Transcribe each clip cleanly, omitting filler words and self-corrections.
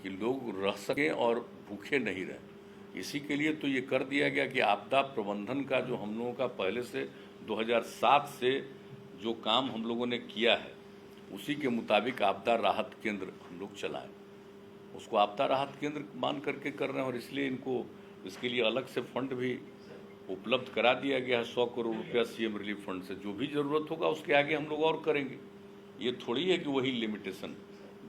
कि लोग रह सकें और भूखे नहीं रहें। इसी के लिए तो ये कर दिया गया कि आपदा प्रबंधन का जो हम लोगों का पहले से 2007 से जो काम हम लोगों ने किया है, उसी के मुताबिक आपदा राहत केंद्र हम लोग चलाएं। उसको आपदा राहत केंद्र मान करके कर रहे हैं, और इसलिए इनको इसके लिए अलग से फंड भी उपलब्ध करा दिया गया है। 100 करोड़ रुपया सीएम रिलीफ फंड से। जो भी ज़रूरत होगा उसके आगे हम लोग और करेंगे। ये थोड़ी है कि वही लिमिटेशन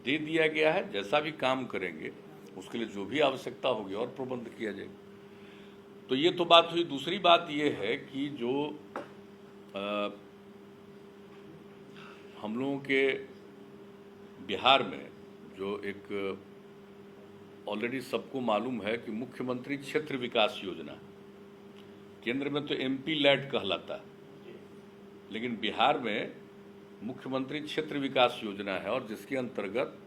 दे दिया गया है, जैसा भी काम करेंगे उसके लिए जो भी आवश्यकता होगी और प्रबंध किया जाएगा। तो ये तो बात हुई। दूसरी बात ये है कि जो हम लोगों के बिहार में जो एक ऑलरेडी सबको मालूम है कि मुख्यमंत्री क्षेत्र विकास योजना, केंद्र में तो एमपी लैड कहलाता है, लेकिन बिहार में मुख्यमंत्री क्षेत्र विकास योजना है, और जिसके अंतर्गत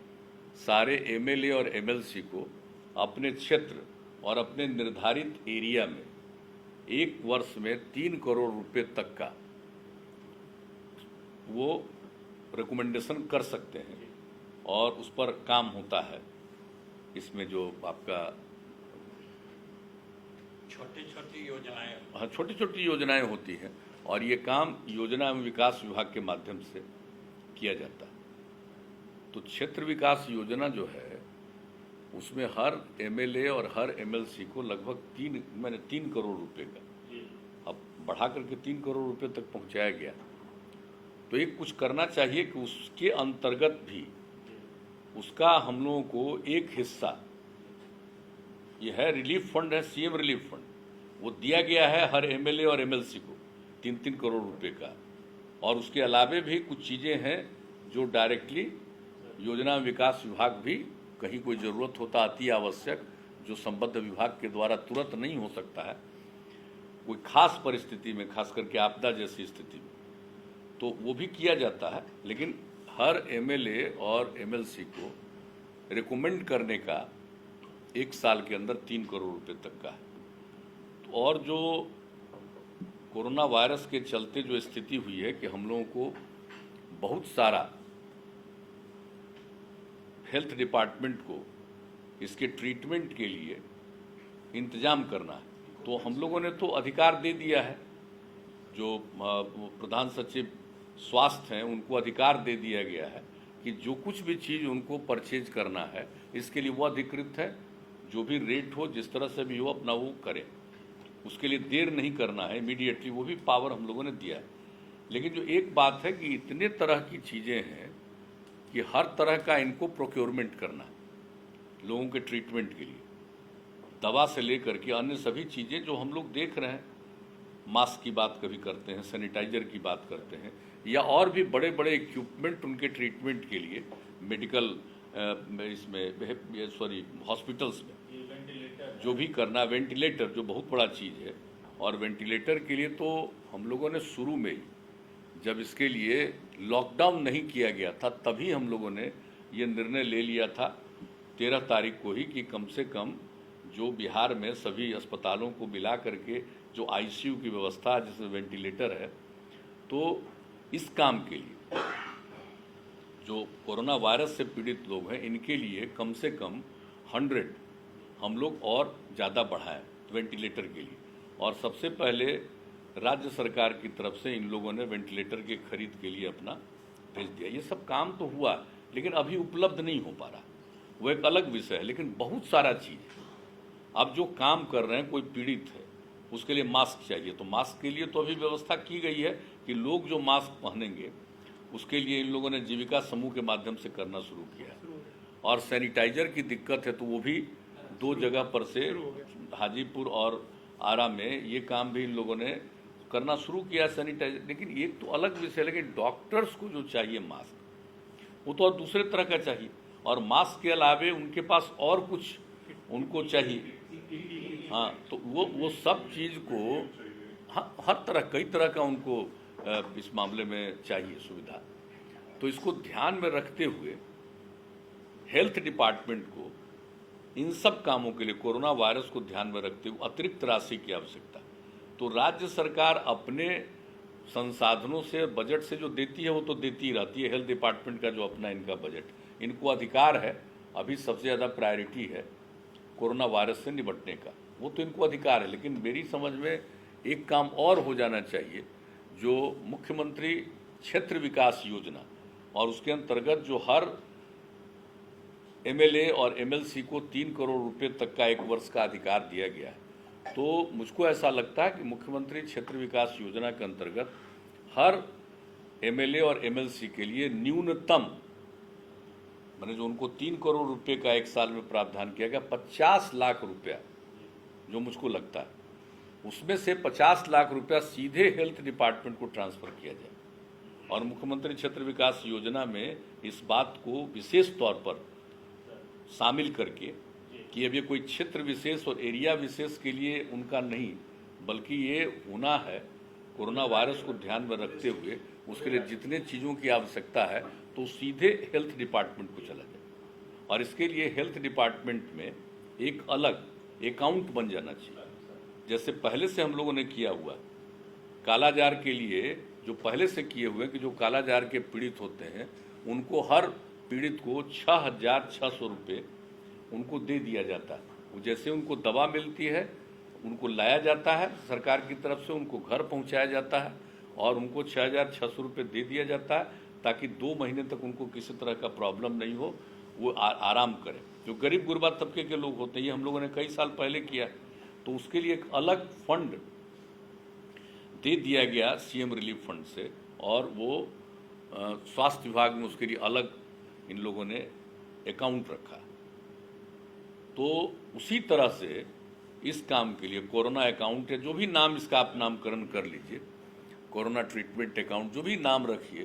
सारे एमएलए और एमएलसी को अपने क्षेत्र और अपने निर्धारित एरिया में एक वर्ष में 3 करोड़ रुपए तक का वो रिकमेंडेशन कर सकते हैं, और उस पर काम होता है। इसमें जो आपका छोटी छोटी योजनाएं होती हैं, और ये काम योजना एवं विकास विभाग के माध्यम से किया जाता है। तो क्षेत्र विकास योजना जो है उसमें हर एमएलए और हर एमएलसी को लगभग 3 करोड़ रुपए का, अब बढ़ा करके 3 करोड़ रुपए तक पहुंचाया गया। तो एक कुछ करना चाहिए कि उसके अंतर्गत भी उसका हम लोगों को एक हिस्सा, ये है रिलीफ फंड है, सीएम रिलीफ फंड, वो दिया गया है हर एमएलए और एमएलसी को 3-3 करोड़ रुपए का। और उसके अलावे भी कुछ चीज़ें हैं जो डायरेक्टली योजना विकास विभाग भी, कहीं कोई ज़रूरत होता अति आवश्यक, जो संबद्ध विभाग के द्वारा तुरंत नहीं हो सकता है, कोई खास परिस्थिति में, खास करके आपदा जैसी स्थिति में, तो वो भी किया जाता है। लेकिन हर एमएलए और एमएलसी को रिकमेंड करने का 1 साल के अंदर 3 करोड़ रुपए तक का है। तो और जो कोरोना वायरस के चलते जो स्थिति हुई है कि हम लोगों को बहुत सारा हेल्थ डिपार्टमेंट को इसके ट्रीटमेंट के लिए इंतजाम करना है, तो हम लोगों ने तो अधिकार दे दिया है। जो प्रधान सचिव स्वास्थ्य हैं उनको अधिकार दे दिया गया है कि जो कुछ भी चीज़ उनको परचेज करना है, इसके लिए वो अधिकृत है। जो भी रेट हो, जिस तरह से भी हो, अपना वो करें, उसके लिए देर नहीं करना है, इमीडिएटली, वो भी पावर हम लोगों ने दिया है। लेकिन जो एक बात है कि इतने तरह की चीज़ें हैं कि हर तरह का इनको प्रोक्योरमेंट करना है लोगों के ट्रीटमेंट के लिए, दवा से लेकर के अन्य सभी चीज़ें जो हम लोग देख रहे हैं। मास्क की बात कभी करते हैं, सैनिटाइजर की बात करते हैं, या और भी बड़े बड़े इक्विपमेंट उनके ट्रीटमेंट के लिए मेडिकल हॉस्पिटल्स में जो भी करना, वेंटिलेटर जो बहुत बड़ा चीज़ है। और वेंटिलेटर के लिए तो हम लोगों ने शुरू में ही, जब इसके लिए लॉकडाउन नहीं किया गया था, तभी हम लोगों ने ये निर्णय ले लिया था 13 तारीख को ही कि कम से कम जो बिहार में सभी अस्पतालों को मिला करके जो आईसीयू की व्यवस्था है, जिसमें वेंटिलेटर है, तो इस काम के लिए जो कोरोना वायरस से पीड़ित लोग हैं, इनके लिए कम से कम 100 हम लोग और ज़्यादा बढ़ाएं वेंटिलेटर के लिए। और सबसे पहले राज्य सरकार की तरफ से इन लोगों ने वेंटिलेटर के खरीद के लिए अपना भेज दिया। ये सब काम तो हुआ, लेकिन अभी उपलब्ध नहीं हो पा रहा, वो एक अलग विषय है। लेकिन बहुत सारा चीज़ अब जो काम कर रहे हैं, कोई पीड़ित है उसके लिए मास्क चाहिए, तो मास्क के लिए तो अभी व्यवस्था की गई है कि लोग जो मास्क पहनेंगे उसके लिए इन लोगों ने जीविका समूह के माध्यम से करना शुरू किया है। और सैनिटाइजर की दिक्कत है, तो वो भी 2 जगह पर से, हाजीपुर और आरा में, ये काम भी इन लोगों ने करना शुरू किया सैनिटाइजर। लेकिन एक तो अलग विषय है, लेकिन डॉक्टर्स को जो चाहिए मास्क, वो तो और दूसरे तरह का चाहिए। और मास्क के अलावे उनके पास और कुछ उनको चाहिए। हाँ, तो वो सब चीज़ को, हाँ, हर तरह, कई तरह का उनको इस मामले में चाहिए सुविधा। तो इसको ध्यान में रखते हुए हेल्थ डिपार्टमेंट को इन सब कामों के लिए, कोरोना वायरस को ध्यान में रखते हुए अतिरिक्त राशि की आवश्यकता। तो राज्य सरकार अपने संसाधनों से, बजट से जो देती है वो तो देती ही रहती है। हेल्थ डिपार्टमेंट का जो अपना इनका बजट, इनको अधिकार है अभी सबसे ज़्यादा प्रायोरिटी है कोरोना वायरस से निपटने का, वो तो इनको अधिकार है। लेकिन मेरी समझ में एक काम और हो जाना चाहिए, जो मुख्यमंत्री क्षेत्र विकास योजना और उसके अंतर्गत जो हर एमएलए और एमएलसी को 3 करोड़ रुपए तक का 1 वर्ष का अधिकार दिया गया है। तो मुझको ऐसा लगता है कि मुख्यमंत्री क्षेत्र विकास योजना के अंतर्गत हर एमएलए और एमएलसी के लिए न्यूनतम, मैंने जो उनको 3 करोड़ रुपए का 1 साल में प्रावधान किया गया, 50 लाख रुपया जो मुझको लगता है, उसमें से 50 लाख रुपया सीधे हेल्थ डिपार्टमेंट को ट्रांसफ़र किया जाए। और मुख्यमंत्री क्षेत्र विकास योजना में इस बात को विशेष तौर पर शामिल करके कि अब ये कोई क्षेत्र विशेष और एरिया विशेष के लिए उनका नहीं, बल्कि ये होना है कोरोना वायरस को ध्यान में रखते हुए उसके लिए जितने चीज़ों की आवश्यकता है तो सीधे हेल्थ डिपार्टमेंट को चला जाए। और इसके लिए हेल्थ डिपार्टमेंट में एक अलग अकाउंट बन जाना चाहिए, जैसे पहले से हम लोगों ने किया हुआ कालाजार के लिए, जो पहले से किए हुए कि जो कालाजार के पीड़ित होते हैं उनको हर पीड़ित को 6,600 रुपये उनको दे दिया जाता है। वो जैसे उनको दवा मिलती है उनको लाया जाता है सरकार की तरफ से, उनको घर पहुंचाया जाता है और उनको 6,600 रुपये दे दिया जाता है, ताकि 2 महीने तक उनको किसी तरह का प्रॉब्लम नहीं हो, वो आराम करें। जो गरीब गुरबा तबके के लोग होते हैं, ये हम लोगों ने कई साल पहले किया, तो उसके लिए एक अलग फंड दे दिया गया सीएम रिलीफ फंड से, और वो स्वास्थ्य विभाग में उसके लिए अलग इन लोगों ने अकाउंट रखा। तो उसी तरह से इस काम के लिए कोरोना अकाउंट है, जो भी नाम इसका आप नामकरण कर लीजिए, कोरोना ट्रीटमेंट अकाउंट जो भी नाम रखिए,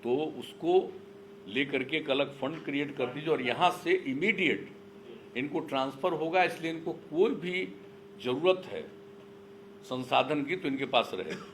तो उसको लेकर के एक अलग फंड क्रिएट कर दीजिए और यहाँ से इमीडिएट इनको ट्रांसफ़र होगा। इसलिए इनको कोई भी ज़रूरत है संसाधन की तो इनके पास रहेगा।